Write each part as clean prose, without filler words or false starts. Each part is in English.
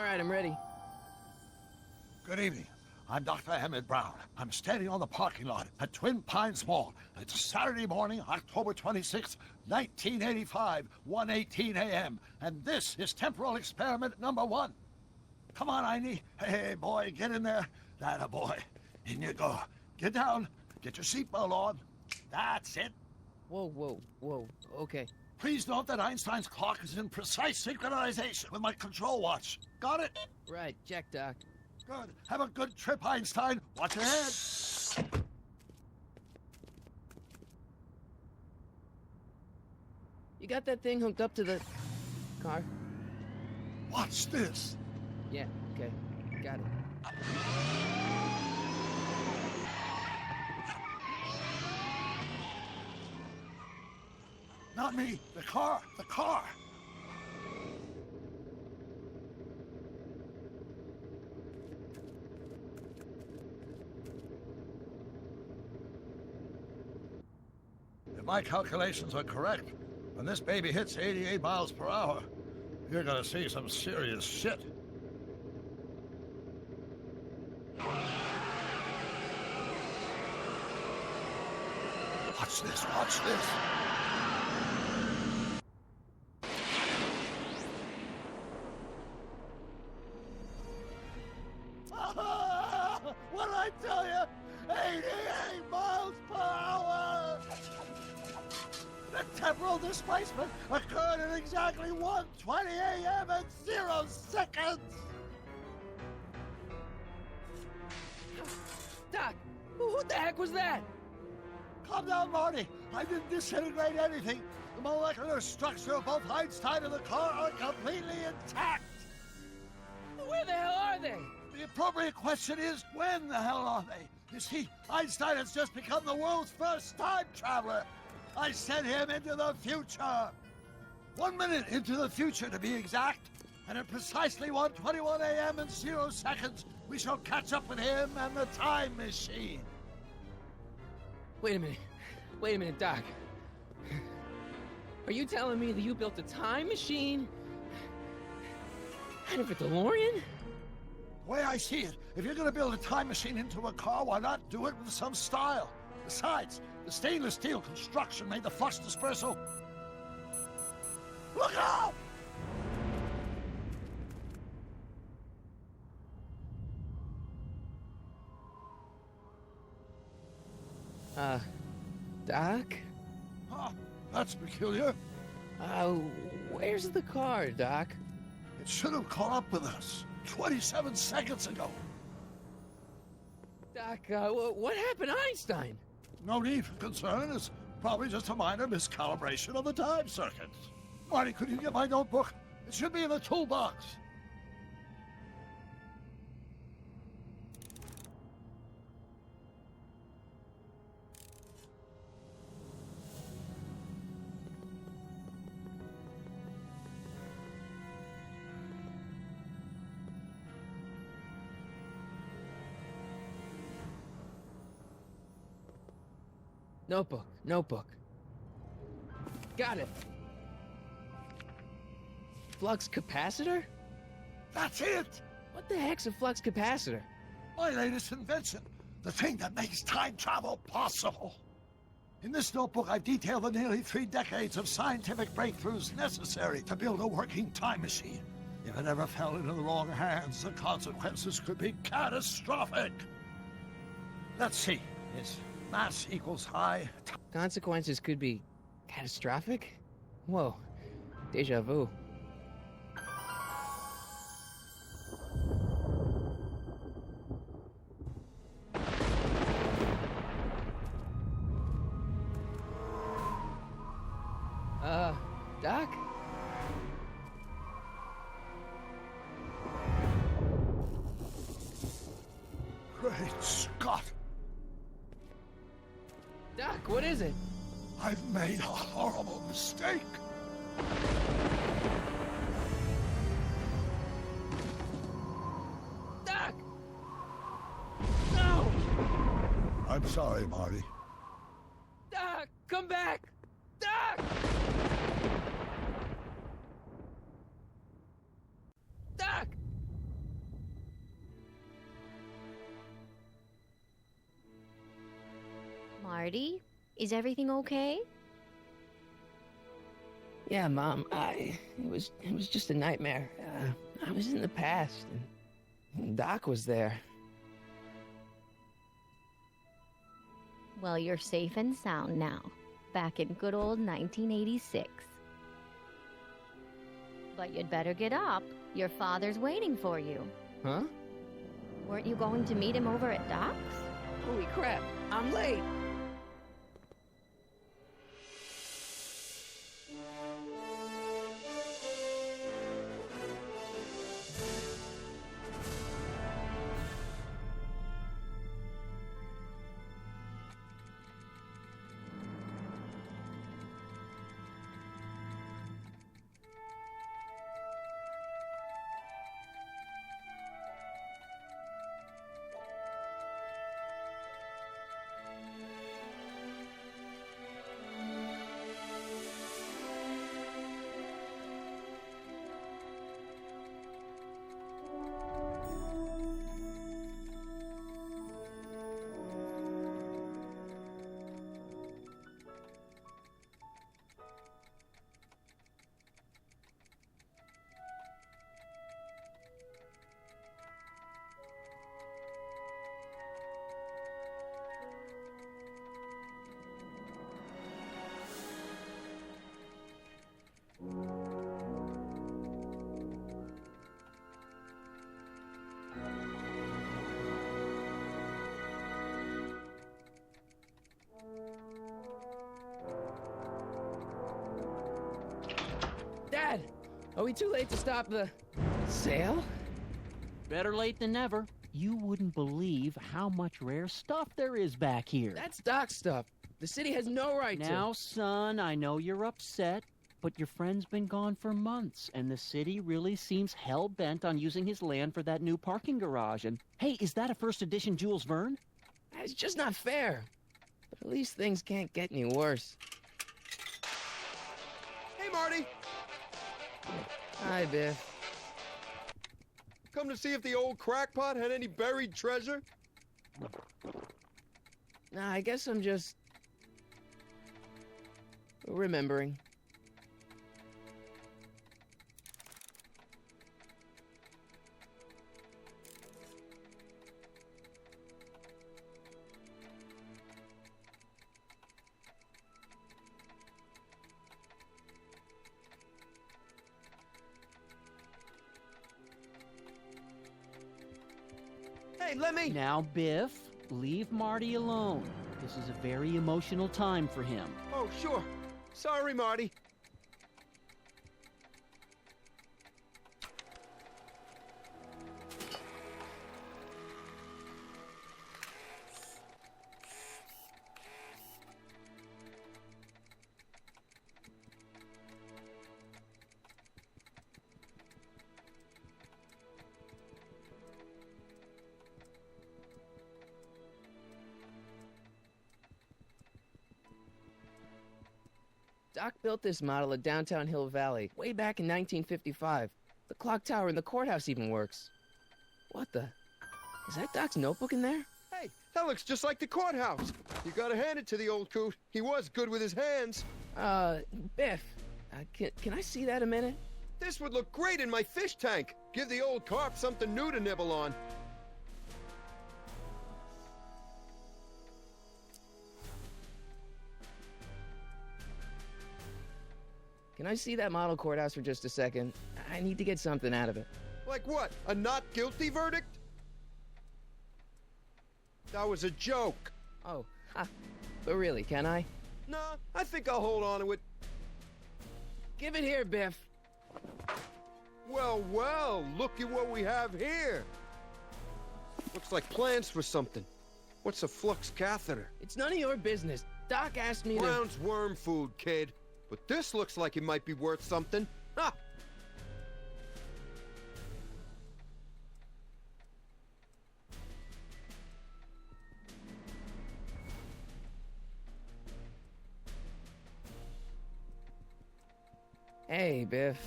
All right, I'm ready. Good evening. I'm Dr. Emmett Brown. I'm standing on the parking lot at Twin Pines Mall. It's Saturday morning, October 26th, 1985, 1:18 a.m. And this is temporal experiment number 1. Come on, Einie. Hey, boy, get in there. That a boy. In you go. Get down. Get your seatbelt on. That's it. Whoa. Okay. Please note that Einstein's clock is in precise synchronization with my control watch. Got it? Right, check, Doc. Good. Have a good trip, Einstein. Watch your head. You got that thing hooked up to the car? Watch this. Yeah, okay. Got it. Not me. The car. The car. If my calculations are correct, when this baby hits 88 miles per hour, you're gonna see some serious shit. Watch this, watch this. What did I tell you? 88 miles per hour! The temporal displacement occurred at exactly 1:20 a.m. and 0 seconds! Doc, who the heck was that? Calm down, Marty. I didn't disintegrate anything. The molecular structure of both Einstein and the car are completely intact. Where the hell are they? The appropriate question is, when the hell are they? You see, Einstein has just become the world's first time traveler. I sent him into the future. 1 minute into the future, to be exact. And at precisely 1:21 a.m. and 0 seconds, we shall catch up with him and the time machine. Wait a minute, Doc. Are you telling me that you built a time machine out of a DeLorean? The way I see it, if you're gonna build a time machine into a car, why not do it with some style? Besides, the stainless steel construction made the flux dispersal. Look out! Doc? Huh, that's peculiar. Where's the car, Doc? It should have caught up with us 27 seconds ago. Doc, what happened to Einstein? No need for concern. It's probably just a minor miscalibration of the time circuits. Marty, could you get my notebook? It should be in the toolbox. Notebook. Got it. Flux capacitor? That's it! What the heck's a flux capacitor? My latest invention. The thing that makes time travel possible. In this notebook, I've detailed the nearly 3 decades of scientific breakthroughs necessary to build a working time machine. If it ever fell into the wrong hands, the consequences could be catastrophic. Let's see. It's mass equals I. Consequences could be catastrophic? Whoa, deja vu. Doc? Great Scott! Doc, what is it? I've made a horrible mistake. Doc! No! I'm sorry, Marty. Doc, come back! Doc! Doc! Marty, is everything okay? Yeah, Mom, it was just a nightmare. I was in the past, and Doc was there. Well, you're safe and sound now, back in good old 1986. But you'd better get up. Your father's waiting for you. Huh? Weren't you going to meet him over at Doc's? Holy crap, I'm late! Dad, are we too late to stop the sale? Better late than never. You wouldn't believe how much rare stuff there is back here. That's Doc's stuff. The city has no right to. Now, son, I know you're upset, but your friend's been gone for months, and the city really seems hell-bent on using his land for that new parking garage. And, hey, is that a first edition Jules Verne? It's just not fair. But at least things can't get any worse. Hey, Marty! Hi, Biff. Come to see if the old crackpot had any buried treasure? Nah, I guess I'm just remembering. Hey, let me... Now, Biff, leave Marty alone. This is a very emotional time for him. Oh, sure. Sorry, Marty. Doc built this model of downtown Hill Valley way back in 1955. The clock tower in the courthouse even works. What the? Is that Doc's notebook in there? Hey, that looks just like the courthouse. You gotta hand it to the old coot. He was good with his hands. Biff, can I see that a minute? This would look great in my fish tank. Give the old carp something new to nibble on. Can I see that model courthouse for just a second? I need to get something out of it. Like what? A not guilty verdict? That was a joke. Oh, but really, can I? Nah, I think I'll hold on to it. Give it here, Biff. Well, well, look at what we have here. Looks like plans for something. What's a flux catheter? It's none of your business. Doc asked me to... Brown's worm food, kid. But this looks like it might be worth something. Ha! Hey, Biff.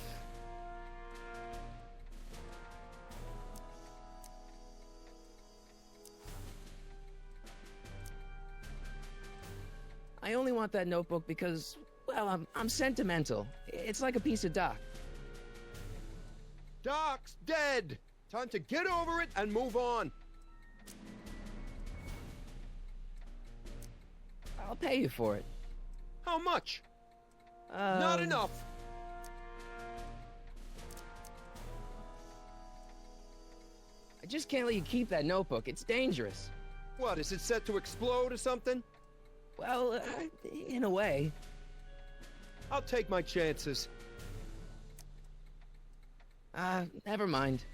want that notebook because, well, I'm sentimental. It's like a piece of Doc. Doc's dead. Time to get over it and move on. I'll pay you for it. How much? Not enough. I just can't let you keep that notebook. It's dangerous. What, is it set to explode or something? Well, in a way. I'll take my chances. Never mind.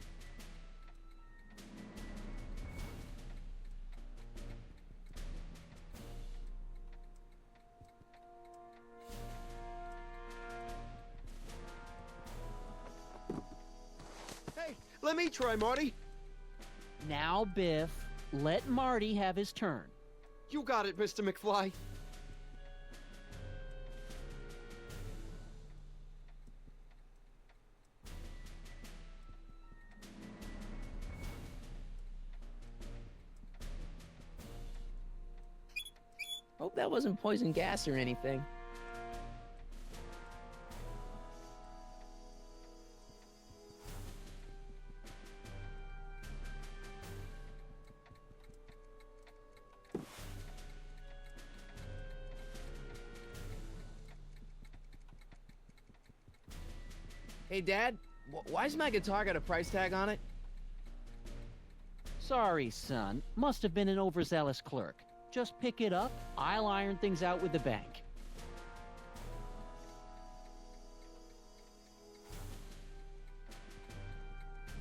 Hey, let me try, Marty. Now, Biff, let Marty have his turn. You got it, Mr. McFly. Hope that wasn't poison gas or anything. Hey, Dad, why's my guitar got a price tag on it? Sorry, son. Must have been an overzealous clerk. Just pick it up. I'll iron things out with the bank.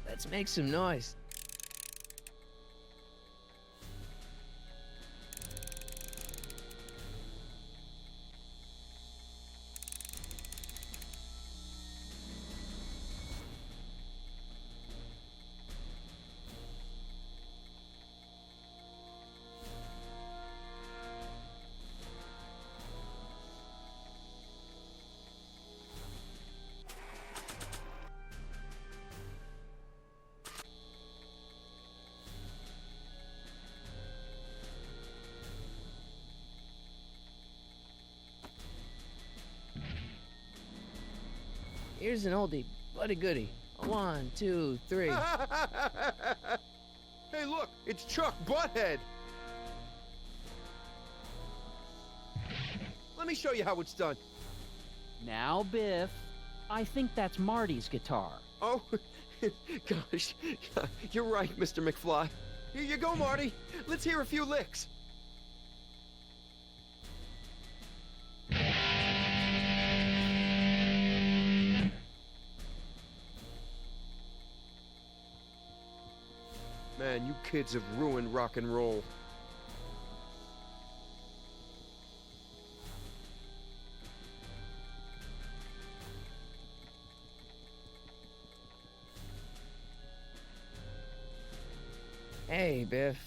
Let's make some noise. Here's an oldie, but a goodie. 1, 2, 3. Hey, look, it's Chuck Butthead. Let me show you how it's done. Now, Biff, I think that's Marty's guitar. Oh, gosh, you're right, Mr. McFly. Here you go, Marty. Let's hear a few licks. Man, you kids have ruined rock and roll. Hey, Biff.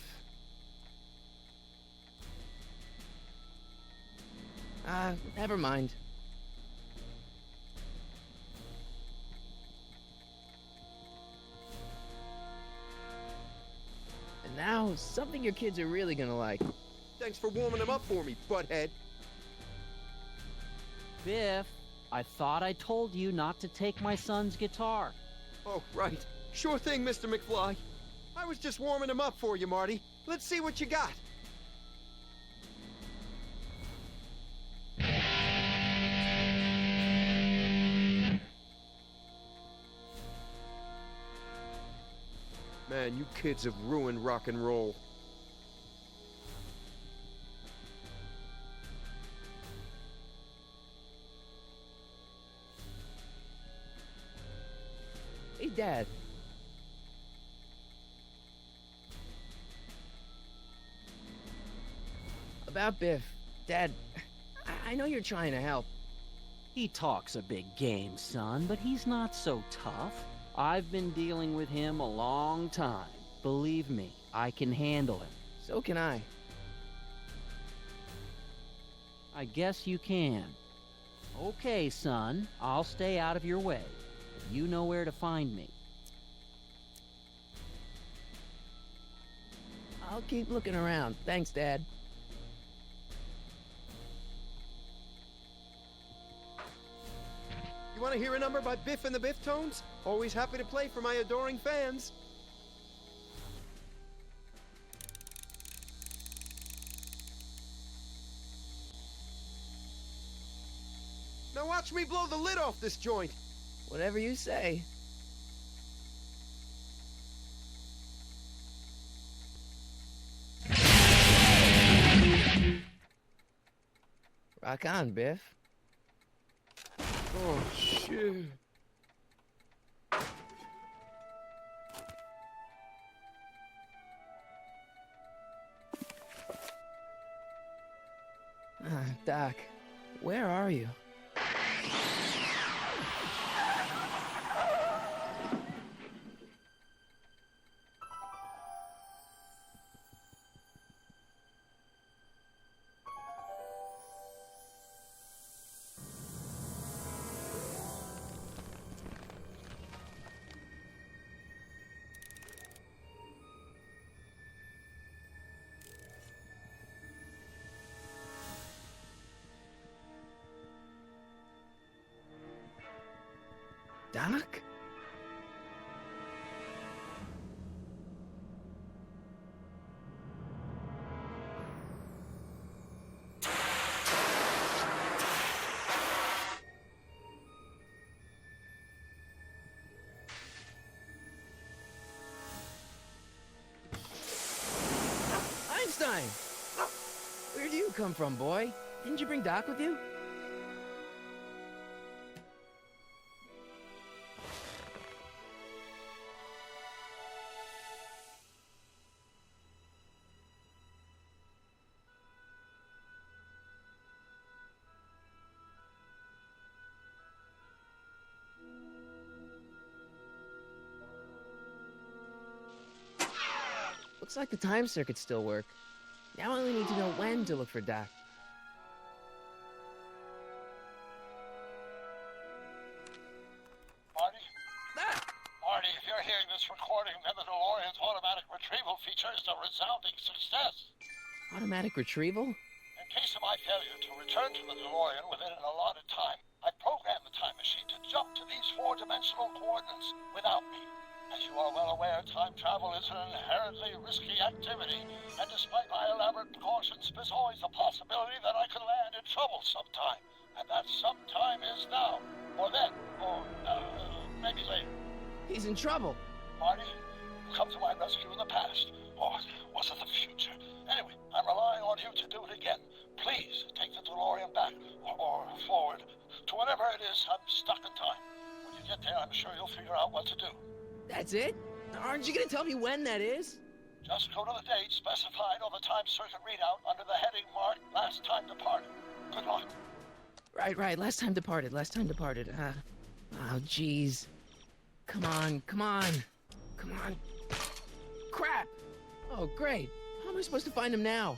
Never mind. And now, something your kids are really gonna like. Thanks for warming them up for me, Butthead. Biff, I thought I told you not to take my son's guitar. Oh, right. Sure thing, Mr. McFly. I was just warming him up for you, Marty. Let's see what you got. Man, you kids have ruined rock and roll. Hey, Dad. About Biff. Dad, I know you're trying to help. He talks a big game, son, but he's not so tough. I've been dealing with him a long time. Believe me, I can handle him. So can I. I guess you can. Okay, son, I'll stay out of your way. You know where to find me. I'll keep looking around. Thanks, Dad. You want to hear a number by Biff and the Biff Tones? Always happy to play for my adoring fans. Now watch me blow the lid off this joint. Whatever you say. Rock on, Biff. Oh, shit. Doc, where are you? Doc? Einstein! Where do you come from, boy? Didn't you bring Doc with you? Looks like the time circuits still work. Now I only need to know when to look for Doc. Marty? Ah! Marty, if you're hearing this recording, then the DeLorean's automatic retrieval feature is a resounding success. Automatic retrieval? In case of my failure to return to the DeLorean within an allotted time, I programmed the time machine to jump to these four-dimensional coordinates without me. As you are well aware, time travel is an inherently risky activity, and despite my elaborate precautions, there's always a possibility that I could land in trouble sometime. And that sometime is now, or then, or maybe later. He's in trouble. Marty, you come to my rescue in the past, or was it the future? Anyway, I'm relying on you to do it again. Please take the DeLorean back, or forward, to whenever it is I'm stuck in time. When you get there, I'm sure you'll figure out what to do. That's it? Aren't you gonna tell me when that is? Just go to the date specified on the time circuit readout under the heading marked Last Time Departed. Good luck. Right. Last time departed. Oh, jeez. Come on. Crap! Oh, great. How am I supposed to find him now?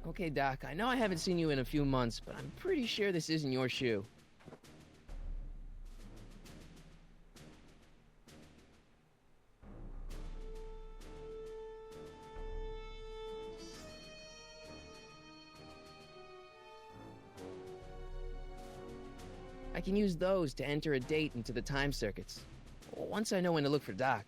Okay, Doc, I know I haven't seen you in a few months, but I'm pretty sure this isn't your shoe. I can use those to enter a date into the time circuits. Once I know when to look for Doc.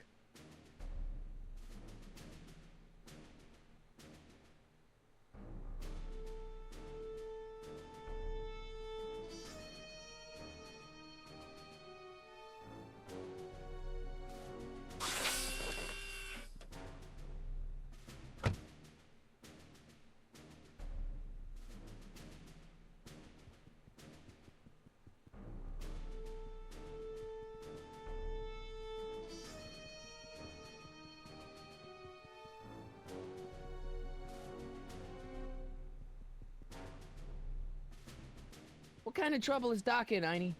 What kind of trouble is Doc in, Einie?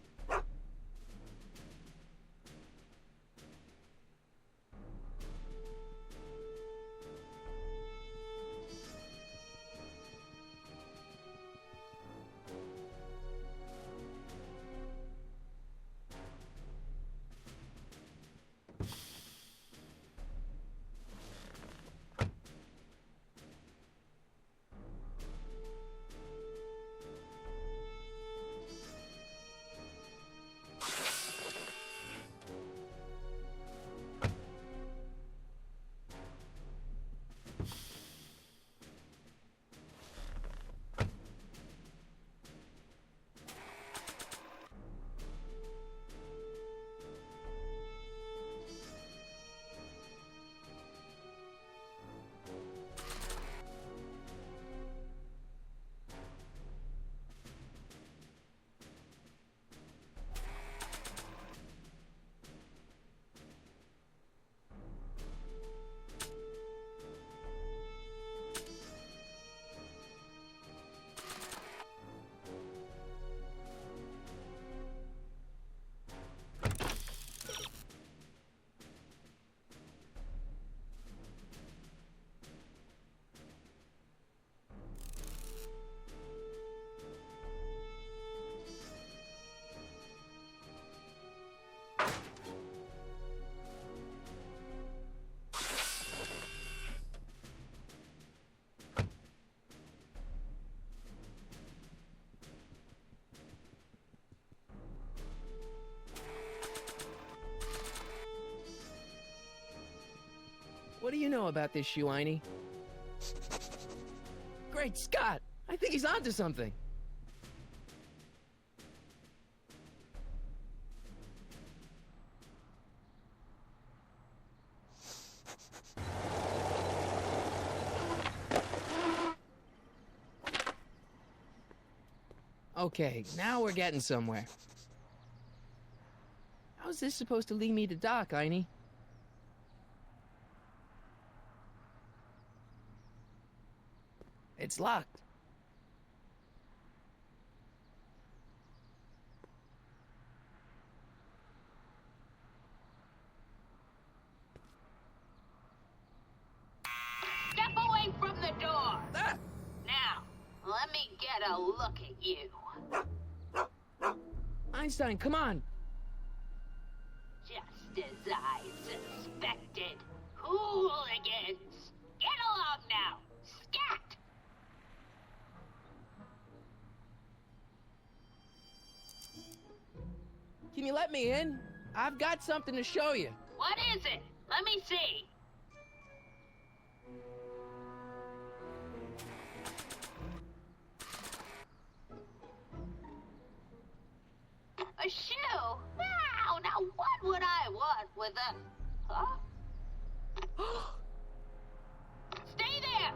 do you know about this shoe, Einie? Great Scott! I think he's onto something. Okay, now we're getting somewhere. How's this supposed to lead me to dock, Einie? It's locked. Step away from the door. Ah! Now, let me get a look at you. Einstein, come on! Just as I suspected. Hooligans! Get along now! Scat! Can you let me in? I've got something to show you. What is it? Let me see. A shoe? Wow, now what would I want with a... Huh? Stay there!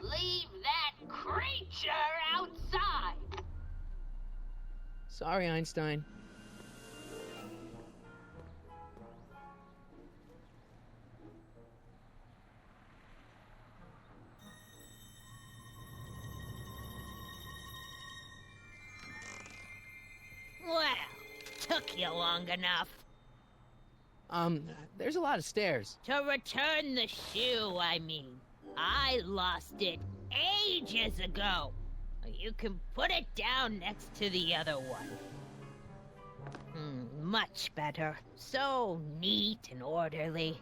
Leave that creature outside! Sorry, Einstein. Well, took you long enough. There's a lot of stairs. To return the shoe, I mean. I lost it ages ago. You can put it down next to the other one. Much better. So neat and orderly.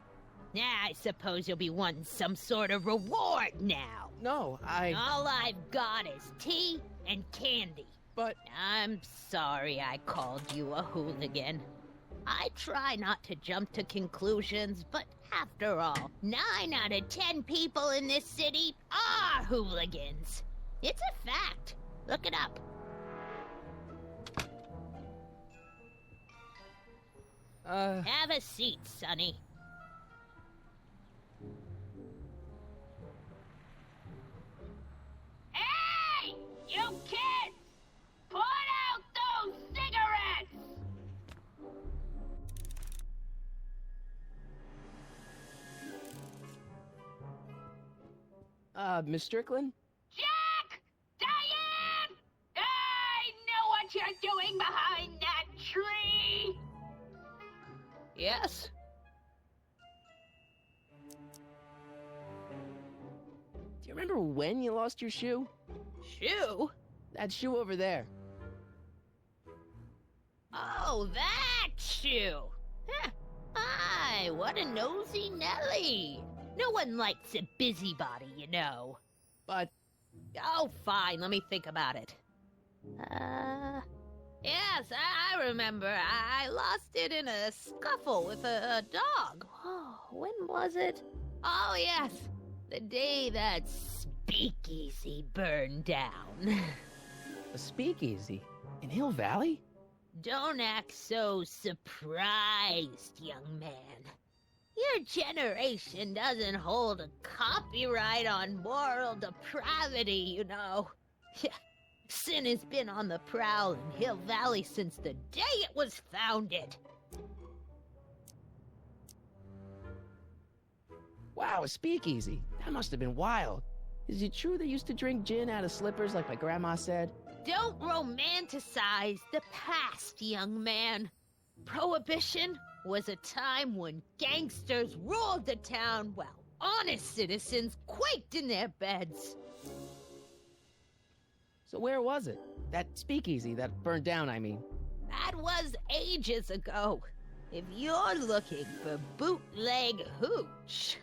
I suppose you'll be wanting some sort of reward now. No, All I've got is tea and candy. But... I'm sorry I called you a hooligan. I try not to jump to conclusions, but after all, 9 out of 10 people in this city are hooligans. It's a fact. Look it up. Have a seat, Sonny. Hey! You kids! Put out those cigarettes! Miss Strickland? Jack! Diane! I know what you're doing behind that tree! Yes? Do you remember when you lost your shoe? Shoe? That shoe over there. Oh, that shoe! Huh. Aye, what a nosy Nelly! No one likes a busybody, you know. But... Oh, fine, let me think about it. Yes, I remember. I lost it in a scuffle with a dog. Oh, when was it? Oh, yes, the day that speakeasy burned down. a speakeasy? In Hill Valley? Don't act so surprised, young man. Your generation doesn't hold a copyright on moral depravity, you know. Sin has been on the prowl in Hill Valley since the day it was founded. Wow, a speakeasy. That must have been wild. Is it true they used to drink gin out of slippers like my grandma said? Don't romanticize the past, young man. Prohibition was a time when gangsters ruled the town while honest citizens quaked in their beds. So where was it? That speakeasy that burned down, I mean. That was ages ago. If you're looking for bootleg hooch,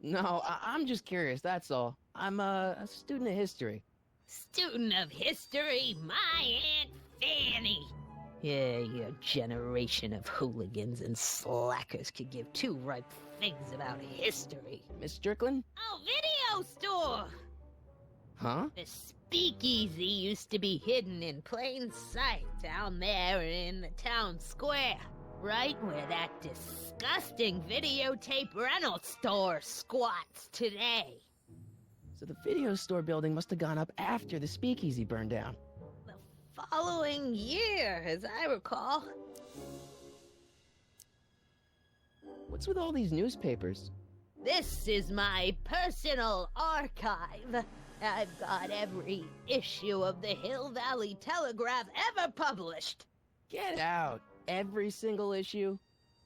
No, I'm just curious, that's all. I'm a student of history. student of history, my Aunt Fanny. Yeah, your generation of hooligans and slackers could give two ripe figs about history. Miss Strickland? Oh, video store! Huh? The speakeasy used to be hidden in plain sight down there in the town square, right where that disgusting videotape rental store squats today. So the video store building must have gone up after the speakeasy burned down. The following year, as I recall. What's with all these newspapers? This is my personal archive. I've got every issue of the Hill Valley Telegraph ever published. Get out. Every single issue?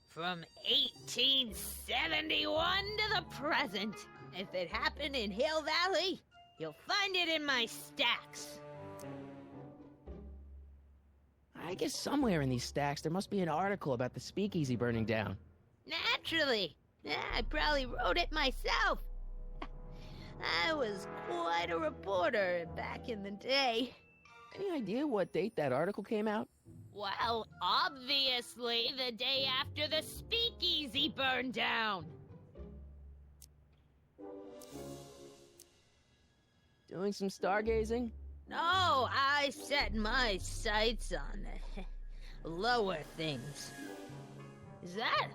From 1871 to the present. If it happened in Hill Valley, you'll find it in my stacks. I guess somewhere in these stacks there must be an article about the speakeasy burning down. Naturally. I probably wrote it myself. I was quite a reporter back in the day. Any idea what date that article came out? Well, obviously the day after the speakeasy burned down. Doing some stargazing? No, I set my sights on the lower things. Is that?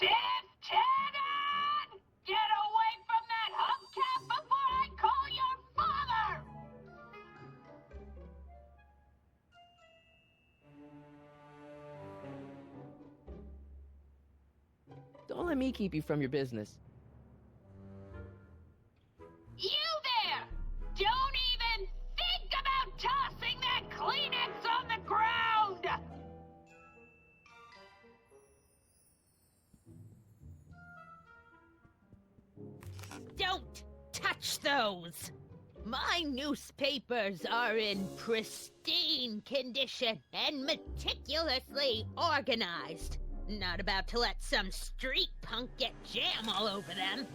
Lieutenant! Get away from that hubcap before I call your father! Don't let me keep you from your business. You there! Don't even think about tossing that Kleenex on the ground! Don't touch those! My newspapers are in pristine condition and meticulously organized. Not about to let some street punk get jam all over them.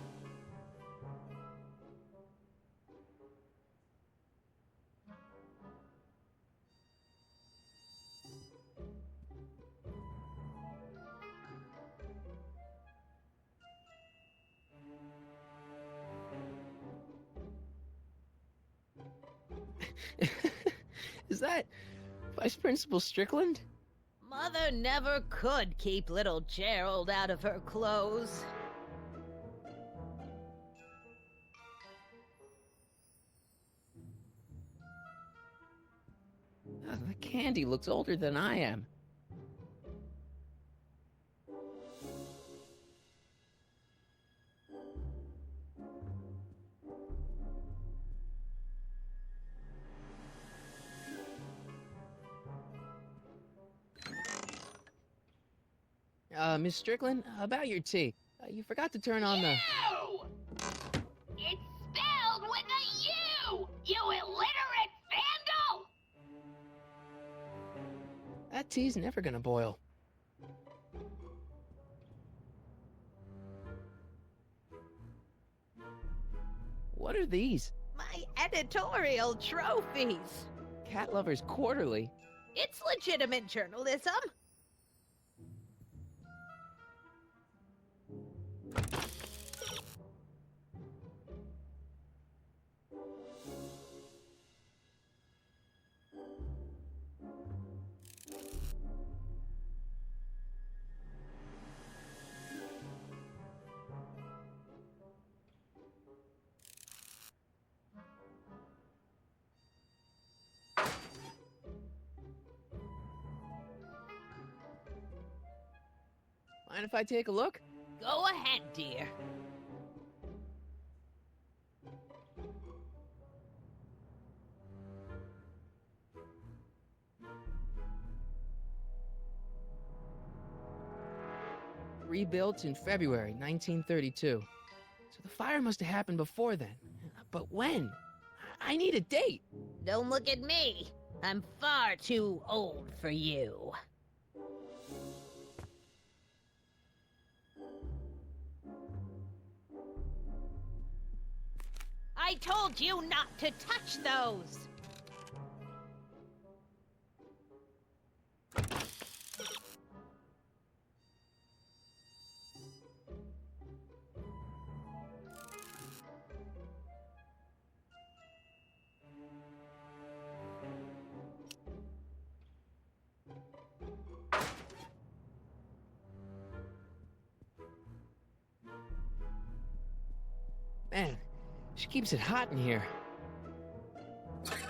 Is that Vice Principal Strickland? Mother never could keep little Gerald out of her clothes. The candy looks older than I am. Miss Strickland, about your tea. You forgot to turn on the... You! It's spelled with a U! You illiterate vandal! That tea's never gonna boil. What are these? My editorial trophies. Cat Lovers Quarterly? It's legitimate journalism. Mind if I take a look? Go ahead, dear. Rebuilt in February 1932. So the fire must have happened before then. But when? I need a date. Don't look at me. I'm far too old for you. I told you not to touch those! Man, she keeps it hot in here. That's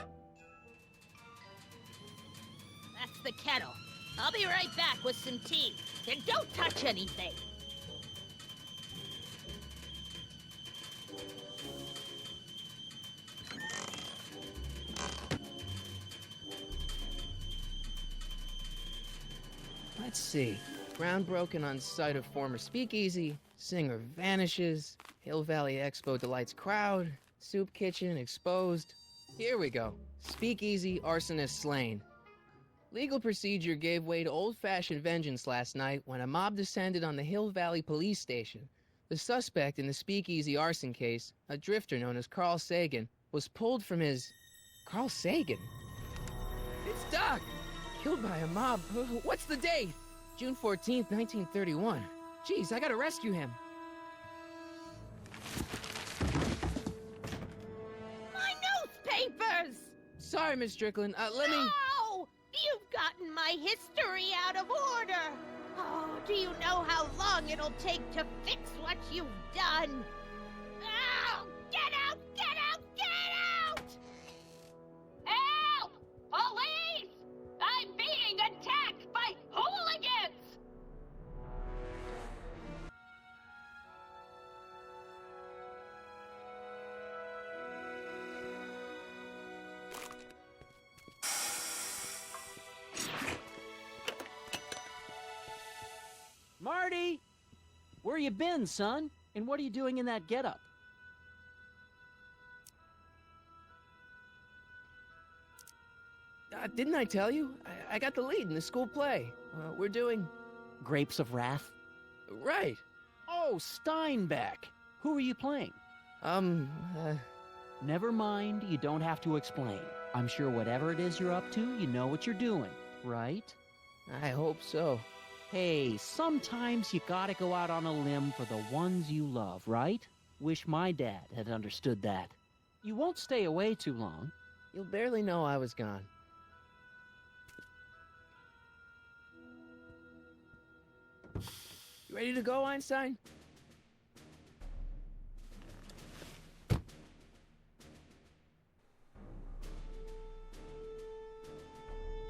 the kettle. I'll be right back with some tea. And don't touch anything. Let's see. Ground broken on site of former speakeasy. Singer vanishes. Hill Valley Expo delights crowd. Soup kitchen exposed. Here we go. Speakeasy arsonist slain. Legal procedure gave way to old-fashioned vengeance last night when a mob descended on the Hill Valley police station. The suspect in the speakeasy arson case, a drifter known as Carl Sagan, was pulled from his... Carl Sagan? It's Doc! Killed by a mob. What's the date? June 14th, 1931. Jeez, I gotta rescue him. My newspapers! Sorry, Miss Strickland. Let me... No! You've gotten my history out of order! Oh, do you know how long it'll take to fix what you've done? Oh, get out! Get out! Get out! Help! Police! I'm being attacked by hooligans! Marty! Where you been, son? And what are you doing in that getup? Didn't I tell you? I got the lead in the school play. We're doing... Grapes of Wrath? Right. Oh, Steinbeck! Who are you playing? Never mind, you don't have to explain. I'm sure whatever it is you're up to, you know what you're doing, right? I hope so. Hey, sometimes you gotta go out on a limb for the ones you love, right? Wish my dad had understood that. You won't stay away too long. You'll barely know I was gone. You ready to go, Einstein?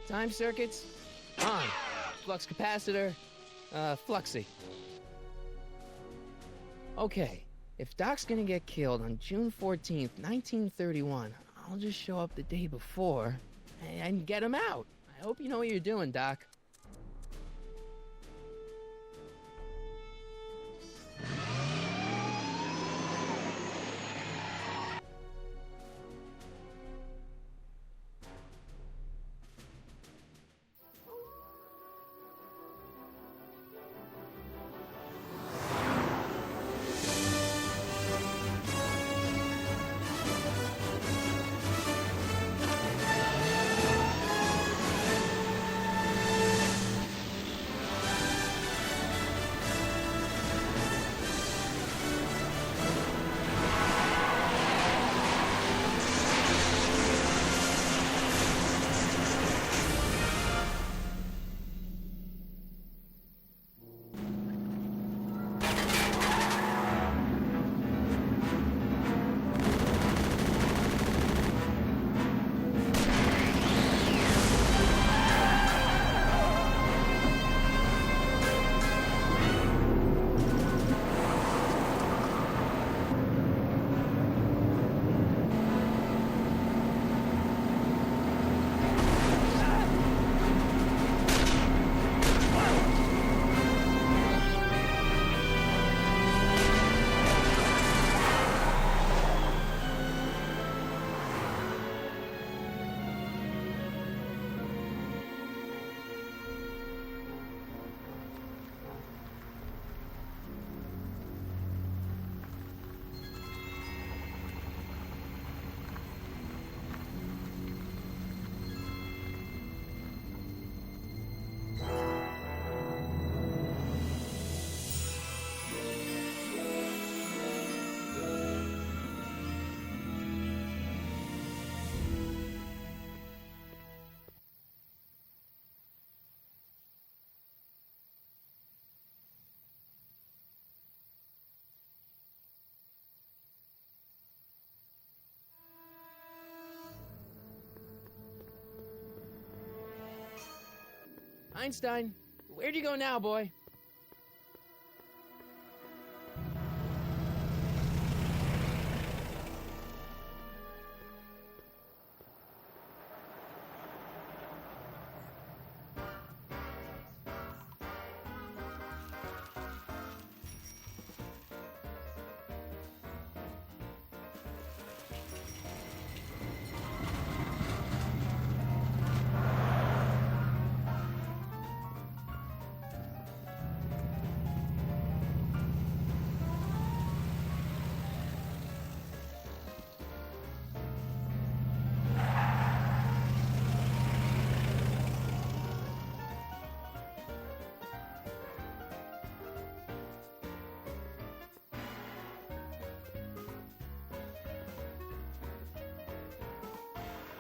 Time circuits, on. Flux capacitor, fluxy. Okay, if Doc's gonna get killed on June 14th, 1931, I'll just show up the day before and get him out. I hope you know what you're doing, Doc. Einstein, where'd you go now, boy?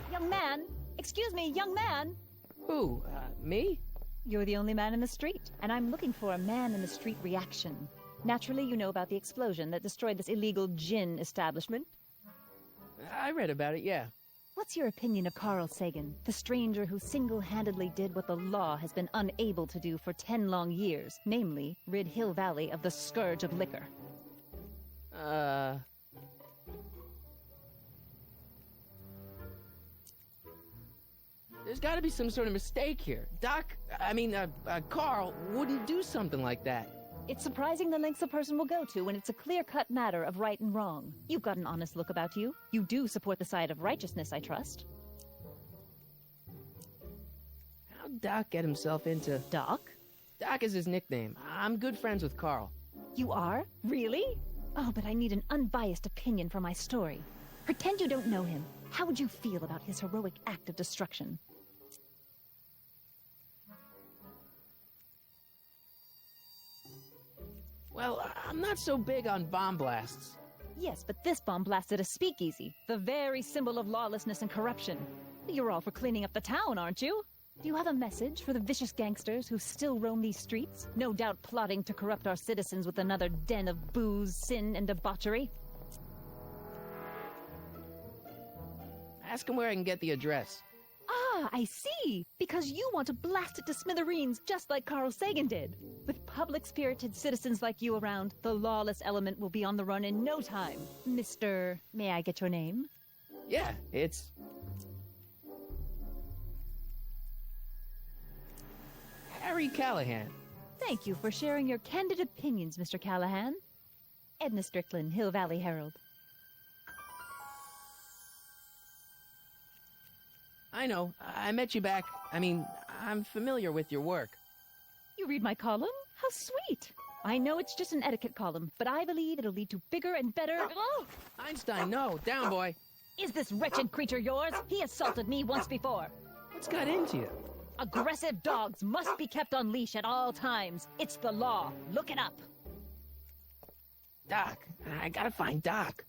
Young man! Excuse me, young man! Who, me? You're the only man in the street, and I'm looking for a man-in-the-street reaction. Naturally, you know about the explosion that destroyed this illegal gin establishment. I read about it, yeah. What's your opinion of Carl Sagan, the stranger who single-handedly did what the law has been unable to do for 10 long years, namely, rid Hill Valley of the scourge of liquor? There's gotta be some sort of mistake here. Carl wouldn't do something like that. It's surprising the lengths a person will go to when it's a clear-cut matter of right and wrong. You've got an honest look about you. You do support the side of righteousness, I trust. How'd Doc get himself into... Doc? Doc is his nickname. I'm good friends with Carl. You are? Really? Oh, but I need an unbiased opinion for my story. Pretend you don't know him. How would you feel about his heroic act of destruction? Well, I'm not so big on bomb blasts. Yes, but this bomb blasted a speakeasy, the very symbol of lawlessness and corruption. You're all for cleaning up the town, aren't you? Do you have a message for the vicious gangsters who still roam these streets, no doubt plotting to corrupt our citizens with another den of booze, sin, and debauchery? Ask him where I can get the address. Ah, I see! Because you want to blast it to smithereens, just like Carl Sagan did. With public-spirited citizens like you around, the lawless element will be on the run in no time. Mr. May I get your name? Yeah, it's... Harry Callahan. Thank you for sharing your candid opinions, Mr. Callahan. Edna Strickland, Hill Valley Herald. I know. I met you back. I'm familiar with your work. You read my column? How sweet! I know it's just an etiquette column, but I believe it'll lead to bigger and better... Oh! Einstein, no. Down, boy. Is this wretched creature yours? He assaulted me once before. What's got into you? Aggressive dogs must be kept on leash at all times. It's the law. Look it up. Doc. I gotta find Doc.